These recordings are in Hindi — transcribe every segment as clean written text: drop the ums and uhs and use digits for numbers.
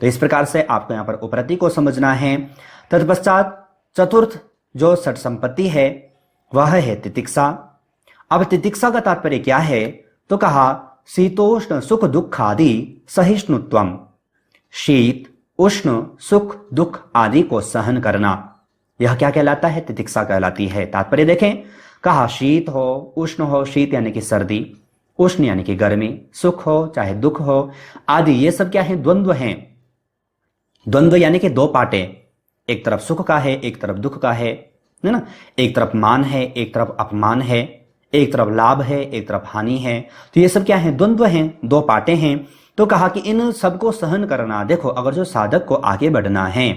इस प्रकार से आपको यहाँ पर उपरति को समझना है। तत्पश्चात चतुर्थ जो षट संपत्ति है वह है तितिक्षा। अब तितिक्षा का तात्पर्य क्या है? तो कहा शीतोष्ण सुख दुख आदि सहिष्णुत्वम, शीत उष्ण सुख दुख आदि को सहन करना, यह क्या कहलाता है? तितिक्षा कहलाती है। तात्पर्य देखें, कहा शीत हो उष्ण हो, शीत यानी कि सर्दी, उष्ण यानी कि गर्मी, सुख हो चाहे दुख हो आदि, ये सब क्या है? द्वंद्व हैं। द्वंद्व यानी कि दो पाटे, एक तरफ सुख का है एक तरफ दुख का है ना, एक तरफ मान है एक तरफ अपमान है, एक तरफ लाभ है एक तरफ हानि है। तो ये सब क्या है? द्वंद्व हैं, दो पाटे हैं। तो कहा कि इन सबको सहन करना। देखो, अगर जो साधक को आगे बढ़ना है,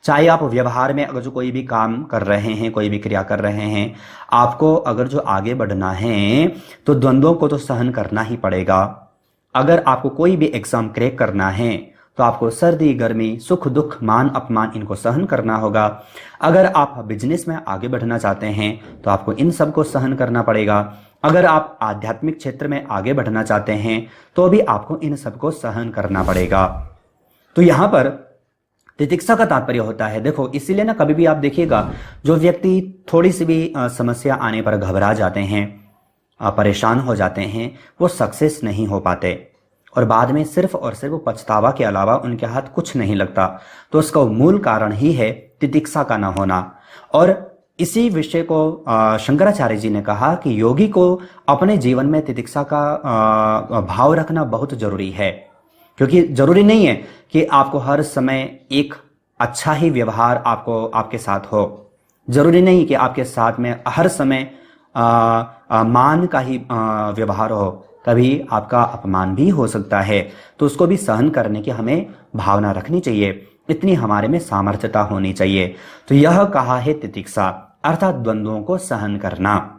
चाहे आप व्यवहार में अगर जो कोई भी काम कर रहे हैं, कोई भी क्रिया कर रहे हैं, आपको अगर जो आगे बढ़ना है तो द्वंद्वों को तो सहन करना ही पड़ेगा। अगर आपको कोई भी एग्जाम क्रैक करना है तो आपको सर्दी गर्मी सुख दुख मान अपमान इनको सहन करना होगा। अगर आप बिजनेस में आगे बढ़ना चाहते हैं तो आपको इन सब को सहन करना पड़ेगा। अगर आप आध्यात्मिक क्षेत्र में आगे बढ़ना चाहते हैं तो भी आपको इन सब को सहन करना पड़ेगा। तो यहां पर तितिक्षा का तात्पर्य होता है, देखो इसीलिए ना कभी भी आप देखिएगा जो व्यक्ति थोड़ी सी भी समस्या आने पर घबरा जाते हैं, परेशान हो जाते हैं, वो सक्सेस नहीं हो पाते और बाद में सिर्फ और सिर्फ पछतावा के अलावा उनके हाथ कुछ नहीं लगता। तो उसका मूल कारण ही है तितिक्षा का न होना। और इसी विषय को शंकराचार्य जी ने कहा कि योगी को अपने जीवन में तितिक्षा का भाव रखना बहुत जरूरी है, क्योंकि जरूरी नहीं है कि आपको हर समय एक अच्छा ही व्यवहार आपके साथ हो, जरूरी नहीं कि आपके साथ में हर समय मान का ही व्यवहार हो, कभी आपका अपमान भी हो सकता है। तो उसको भी सहन करने की हमें भावना रखनी चाहिए, इतनी हमारे में सामर्थ्यता होनी चाहिए। तो यह कहा है तितिक्षा, अर्थात द्वंद्वों को सहन करना।